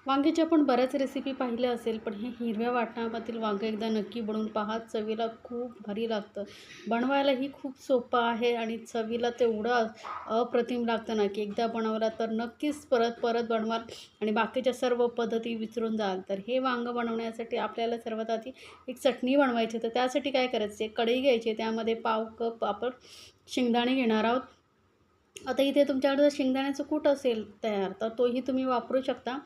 वांग्याच्या आपण बऱ्याच रेसिपी पाहिल्या असेल, पण हे हिरव्या वाटणामधील वांगं एकदा नक्की बनवून पहा. चवीला खूप भारी लागतं. बनवायलाही खूप सोपं आहे आणि चवीला तेवढं अप्रतिम लागतं ना, की एकदा बनवला तर नक्कीच परत परत बनवाल आणि बाकीच्या सर्व पद्धती विसरून जाल. तर हे वांगं बनवण्यासाठी आपल्याला सर्वात आधी एक चटणी बनवायची. तर त्यासाठी काय करायचं आहे, कढई घ्यायची, त्यामध्ये पाव कप आपण शेंगदाणे घेणार आहोत. आता इथे तुमच्याकडे जर शेंगदाण्याचं कूट असेल तयार, तर तोही तुम्ही वापरू शकता.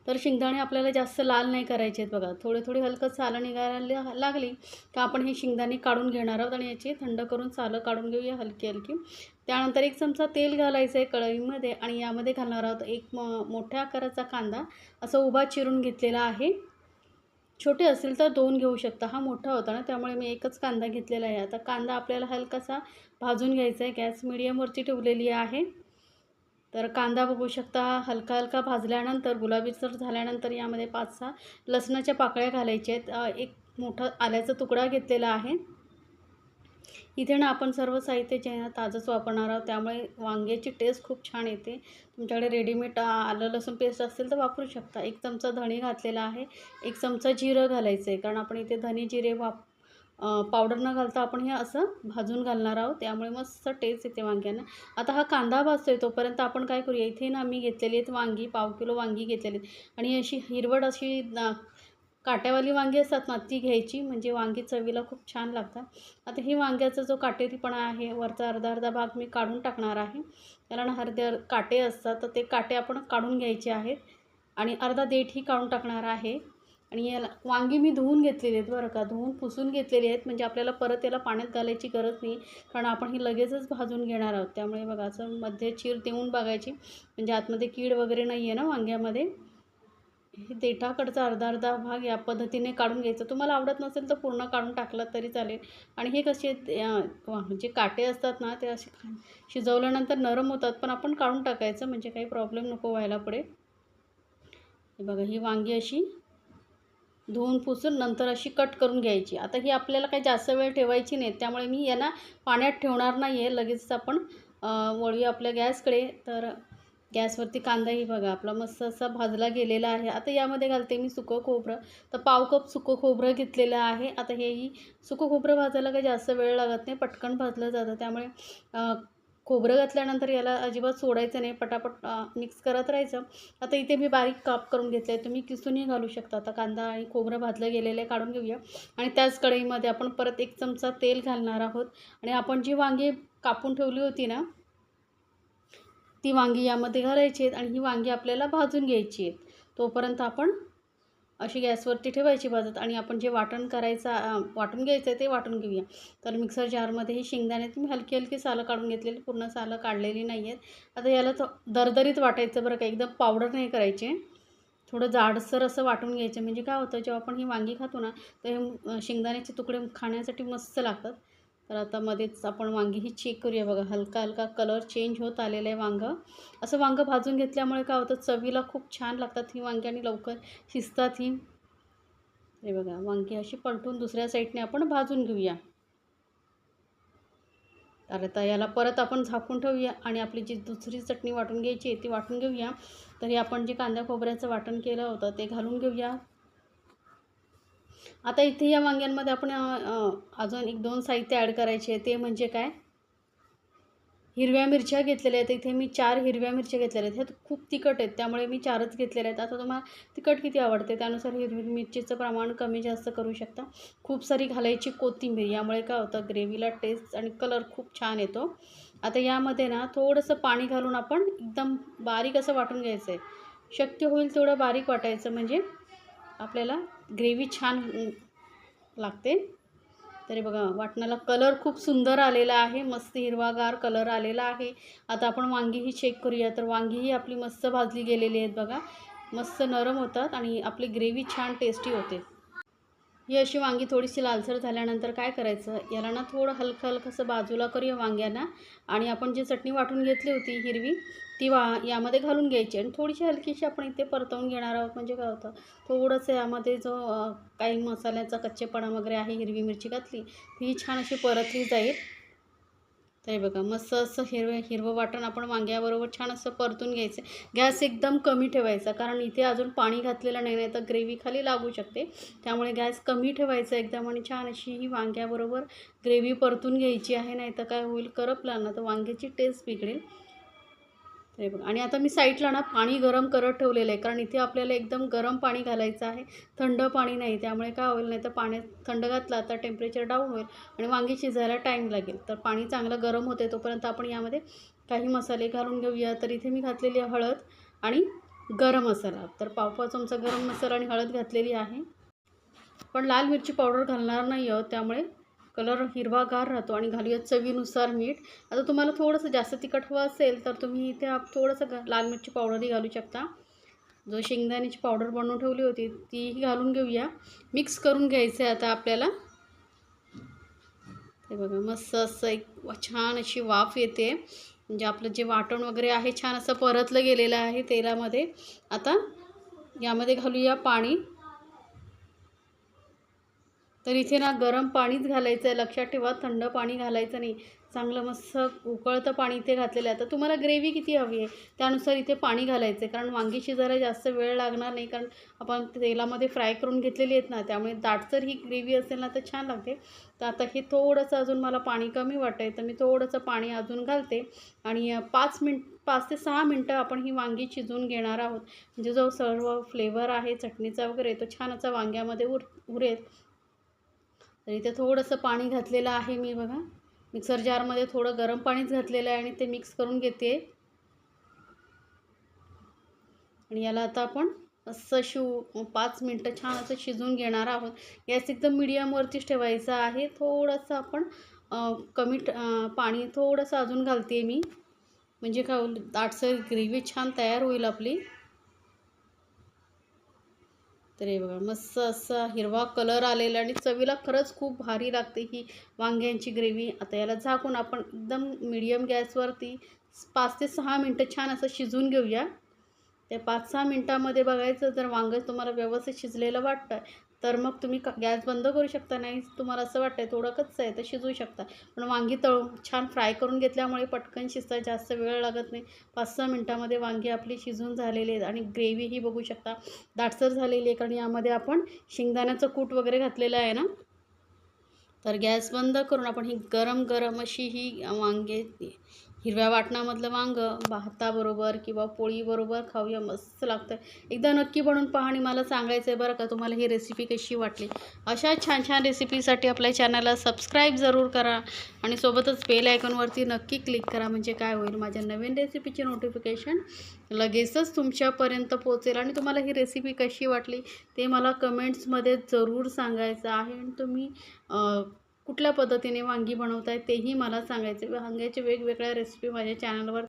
तर शेंगदाणे आपल्याला जास्त लाल नाही करायचे आहेत बघा. थोडे-थोडे हलकं सालं निघायला लागली, का आपण हे शेंगदाणे काढून घेणार आहोत आणि याची थंड करून सालं काढून घेऊया हलकी-हलकी. त्यानंतर 1 चमचा तेल घालायचं आहे कढईमध्ये आणि यामध्ये घालणार आहोत एक मोठ्या आकाराचा कांदा असा उभा चिरून घेतलेला आहे. छोटे असतील तर 2 घेऊ शकता. हा मोठा होता ना, त्यामुळे मी एकच कांदा घेतलेला आहे. आता कांदा आपल्याला हलकासा भाजून घ्यायचा आहे. गॅस मीडियमवरती ठेवलेली आहे. तर कांदा बघू शकता हलका-हलका भाजल्यानंतर गुलाबीसर झाल्यानंतर यामध्ये 5-6 लसणाच्या पाकळ्या घालायच्या आहेत. एक मोठा आल्याचा तुकडा घेतलेला आहे. इथे ना आपण सर्व साहित्य जे आहे ना ताजंच वापरणार आहोत, त्यामुळे वांग्याची टेस्ट खूप छान येते. तुमच्याकडे रेडीमेड आलं लसूण पेस्ट असेल तर वापरू शकता. 1 चमचा धणे घातलेला आहे. 1 चमचा जिरं घालायचं आहे, कारण आपण इथे धणे जिरे पावडर न घालता आपण हे असं भाजून घालणार आहोत, त्यामुळे मस्त टेस्ट येते वांग्यांना. आता हा कांदा भाजतोय तोपर्यंत आपण काय करूया, इथे ना मी घेतलेली आहेत वांगी, पाव किलो वांगी घेतलेली आहेत आणि अशी हिरवट अशी काट्यावाली वांगी असतात ना, ती घ्यायची, म्हणजे वांगी चवीला खूप छान लागतात. आता ही वांग्याचा जो काटेरीपणा आहे, वरचा अर्धा-अर्धा भाग मी काढून टाकणार आहे. कारण काटे असतात, तर ते काटे आपण काढून घ्यायचे आहेत आणि अर्धा देठही काढून टाकणार आहे. आणि याला वांगी मी धुवून घेतलेली आहेत बरं का, धुवून पुसून घेतलेली आहेत, म्हणजे आपल्याला परत याला पाण्यात घालायची गरज नाही, कारण आपण ही लगेचच भाजून घेणार आहोत. त्यामुळे बघा असं मध्ये चीर देऊन बघायची, म्हणजे आतमध्ये कीड वगैरे नाही आहे ना वांग्यामध्ये. हे देठाकडचा अर्धा-अर्धा भाग या पद्धतीने काढून घ्यायचा. तुम्हाला आवडत नसेल तर पूर्ण काढून टाकलात तरी चालेल. आणि हे कसे जे काटे असतात ना, ते असे शिजवल्यानंतर नरम होतात, पण आपण काढून टाकायचं, म्हणजे काही प्रॉब्लेम नको व्हायला पुढे. हे बघा ही वांगी अशी धुवून पुसून नंतर अशी कट करून घ्यायची. आता ही आपल्याला काही जास्त वेळ ठेवायची नाही, त्यामुळे मी यांना पाण्यात ठेवणार नाही आहे. लगेच आपण वळूया आपल्या गॅसकडे. तर गॅसवरती कांदाही बघा आपला मस्त असा भाजला गेलेला आहे. आता यामध्ये घालते मी सुकं खोबरं. तर पाव कप सुकं खोबरं घेतलेलं आहे. आता हेही सुकं खोबरं भाजायला काही जास्त वेळ लागत नाही, पटकन भाजलं जातं. त्यामुळे खोबरं घातल्यानंतर याला अजिबात सोडायचं नाही, पटापट मिक्स करत राहायचं. आता इथे मी बारीक काप करून घेतले आहे, तुम्ही किसूनही घालू शकता. आता कांदा आणि खोबरं भाजलं गेलेलं आहे, काढून घेऊया. आणि त्याच कढईमध्ये आपण परत 1 चमचा तेल घालणार आहोत आणि आपण जी वांगी कापून ठेवली होती ना, ती वांगी यामध्ये घालायची आहेत आणि ही वांगी आपल्याला भाजून घ्यायची आहेत. तोपर्यंत आपण अशी गॅसवरती ठेवायची भाजत आणि आपण जे वाटून घ्यायचं आहे ते वाटून घेऊया. तर मिक्सर जारमध्ये ही शेंगदाण्याची मी हलकी-हलकी सालं काढून घेतलेली, पूर्ण सालं काढलेली नाही आहेत. आता याला दरदरीत वाटायचं बरं का, एकदम पावडर नाही करायची. थोडं जाडसर असं वाटून घ्यायचं, म्हणजे काय होतं जेव्हा आपण ही वांगी खातो ना, तर हे शेंगदाण्याचे तुकडे खाण्यासाठी मस्त लागतात. तर आता मध्येच आपण वांगी ही चेक करूया बघा, हलका-हलका कलर चेंज होत आलेलं आहे वांगं. असं वांगं भाजून घेतल्यामुळे काय होतं, चवीला खूप छान लागतात ही वांगी आणि लवकर शिजतात ही. हे बघा वांगी अशी पलटून दुसऱ्या साईडने आपण भाजून घेऊया. तर आता याला परत आपण झाकून ठेवूया आणि आपली जी दुसरी चटणी वाटून घ्यायची आहे ती वाटून घेऊया. तर हे आपण जे कांदा खोबऱ्याचं वाटण केलं होतं ते घालून घेऊया. आता इथे या वांग्यांमध्ये आपण अजून 1-2 साहित्य ॲड करायचे आहे, ते म्हणजे काय, हिरव्या मिरच्या घेतलेल्या आहेत. इथे मी 4 हिरव्या मिरच्या घेतलेल्या आहेत. ह्या खूप तिखट आहेत, त्यामुळे मी 4च घेतलेल्या आहेत. आता तुम्हाला तिखट किती आवडते त्यानुसार हिरवी मिरचीचं प्रमाण कमी जास्त करू शकता. खूप सारी घालायची कोथिंबीर, यामुळे काय होतं ग्रेव्हीला टेस्ट आणि कलर खूप छान येतो. आता यामध्ये ना थोडंसं पाणी घालून आपण एकदम बारीक असं वाटून घ्यायचं आहे. शक्य होईल तेवढं बारीक वाटायचं, म्हणजे आपल्याला ग्रेव्ही छान लागते. तरी बघा वाटणाला कलर खूप सुंदर आलेला आहे, मस्त हिरवागार कलर आलेला आहे. आता आपण वांगीही चेक करूया. तर वांगीही आपली मस्त भाजली गेलेली आहेत बघा, मस्त नरम होतात आणि आपली ग्रेव्ही छान टेस्टी होते. ही अशी वांगी थोडीशी लालसर झाल्यानंतर काय करायचं, याला ना थोडं हलकं-हलकंसं बाजूला करूया वांग्यांना आणि आपण जी चटणी वाटून घेतली होती हिरवी, ती यामध्ये घालून घ्यायची आणि थोडीशी हलकीशी आपण इथे परतवून घेणार आहोत. म्हणजे काय होतं, थोडंसं यामध्ये जो काही मसाल्याचा कच्चेपणा वगैरे आहे, हिरवी मिरची घातली, ती छान अशी परतली जाईल. हे बघा मस्त असं हिरवं वाटण आपण वांग्याबरोबर छान असं परतून घ्यायचं. गॅस एकदम कमी ठेवायचा, कारण इथे अजून पाणी घातलेलं नाही, नाही तर ग्रेव्ही खाली लागू शकते. त्यामुळे गॅस कमी ठेवायचा एकदम आणि छान अशी ही वांग्याबरोबर ग्रेव्ही परतून घ्यायची आहे. नाही तर काय होईल, करपलं ना तर वांग्याची टेस्ट बिघडेल. हे बघा आणि आता मी साईडला ना पाणी गरम करत ठेवलेलं आहे, कारण इथे आपल्याला एकदम गरम पाणी घालायचं आहे, थंड पाणी नाही. त्यामुळे काय होईल, नाही तर पाण्यात थंड घातला तर टेम्परेचर डाऊन होईल आणि वांगी शिजायला टाईम लागेल. तर पाणी चांगलं गरम होते तोपर्यंत आपण यामध्ये काही मसाले घालून घेऊया. तर इथे मी घातलेली आहे हळद आणि गरम मसाला. तर पाव चमचा गरम मसाला आणि हळद घातलेली आहे. पण लाल मिरची पावडर घालणार नाही आहोत, त्यामुळे कलर हिरवागार राहतो. आणि घालूया चवीनुसार मीठ. आता तुम्हाला थोडंसं जास्त तिखट हवं असेल तर तुम्ही इथे थोडंसं लाल मिरची पावडरही घालू शकता. जो शेंगदाण्याची पावडर बनवून ठेवली होती तीही घालून घेऊया. मिक्स करून घ्यायचं आहे आता आपल्याला. हे बघा मस्त असं एक छान अशी वाफ येते, म्हणजे आपलं जे वाटण वगैरे आहे छान असं परतलं गेलेलं आहे तेलामध्ये. आता यामध्ये घालूया पाणी. तर इथे ना गरम पाणीच घालायचं आहे, लक्षात ठेवा, थंड पाणी घालायचं नाही. चांगलं मस्त उकळतं पाणी इथे घातलेलं आहे. तर तुम्हाला ग्रेव्ही किती हवी आहे त्यानुसार इथे पाणी घालायचं आहे, कारण वांगी शिजायला जास्त वेळ लागणार नाही, कारण आपण तेलामध्ये फ्राय करून घेतलेली आहेत ना, त्यामुळे दाटसर ही ग्रेव्ही असेल ना तर छान लागते. तर आता हे थोडंसं अजून मला पाणी कमी वाटतं तर मी थोडंसं पाणी अजून घालते आणि 5 ते 6 मिनटं आपण ही वांगी शिजवून घेणार आहोत. म्हणजे जो सर्व फ्लेवर आहे चटणीचा वगैरे तो छान असा वांग्यामध्ये उरेल. तर इथे थोडंसं पाणी घातलेलं आहे मी बघा. मिक्सर जारमध्ये थोडं गरम पाणीच घातलेलं आहे आणि ते मिक्स करून घेते. आणि याला आता आपण असं 5 मिनटं छान असं शिजवून घेणार आहोत. गॅस एकदम मीडियमवरतीच ठेवायचा आहे. थोडंसं आपण पाणी थोडंसं अजून घालते मी, म्हणजे काय होईल, दाटसर ग्रेव्ही छान तयार होईल आपली. तर हे बघा मस्त असा हिरवा कलर आलेला आणि चवीला खरंच खूप भारी लागते ही वांग्यांची ग्रेव्ही. आता याला झाकून आपण एकदम मीडियम गॅसवरती 5 ते 6 मिनटं छान असं शिजवून घेऊया. त्या 5-6 मिनटामध्ये बघायचं, जर वांगं तुम्हाला व्यवस्थित शिजलेलं वाटतं तर मग तुम्ही गॅस बंद करू शकता. नाही तुम्हाला असं वाटतं थोडं कच्चं आहे तर शिजवू शकता. पण वांगी तळून छान फ्राय करून घेतल्यामुळे पटकन शिजतात, जास्त वेळ लागत नाही. 5-6 मिनटामध्ये वांगी आपली शिजून झालेली आहेत आणि ग्रेव्हीही बघू शकता दाटसर झालेली आहे, कारण यामध्ये आपण शेंगदाण्याचं कूट वगैरे घातलेलं आहे ना. तर गॅस बंद करून आपण ही गरम गरम अशी ही वांगे हिरव्या वाटणामधलं वांगं भाताबरोबर किंवा पोळीबरोबर खाऊया, मस्त लागतं. एकदा नक्की बनवून पहा आणि मला सांगायचं आहे बरं का तुम्हाला ही रेसिपी कशी वाटली. अशा छान छान रेसिपीसाठी आपल्या चॅनलला सबस्क्राईब जरूर करा आणि सोबतच बेल आयकॉनवरती नक्की क्लिक करा, म्हणजे काय होईल, माझ्या नवीन रेसिपीची नोटिफिकेशन लगेचच तुमच्यापर्यंत पोहोचेल. आणि तुम्हाला ही रेसिपी कशी वाटली ते मला कमेंट्समध्ये जरूर सांगायचं आहे. आणि तुम्ही कुठल्या पद्धतीने वांगी बनवताय तेही मला सांगायचे. वांग्याचे वेगवेगळ्या रेसिपी माझ्या चॅनलवर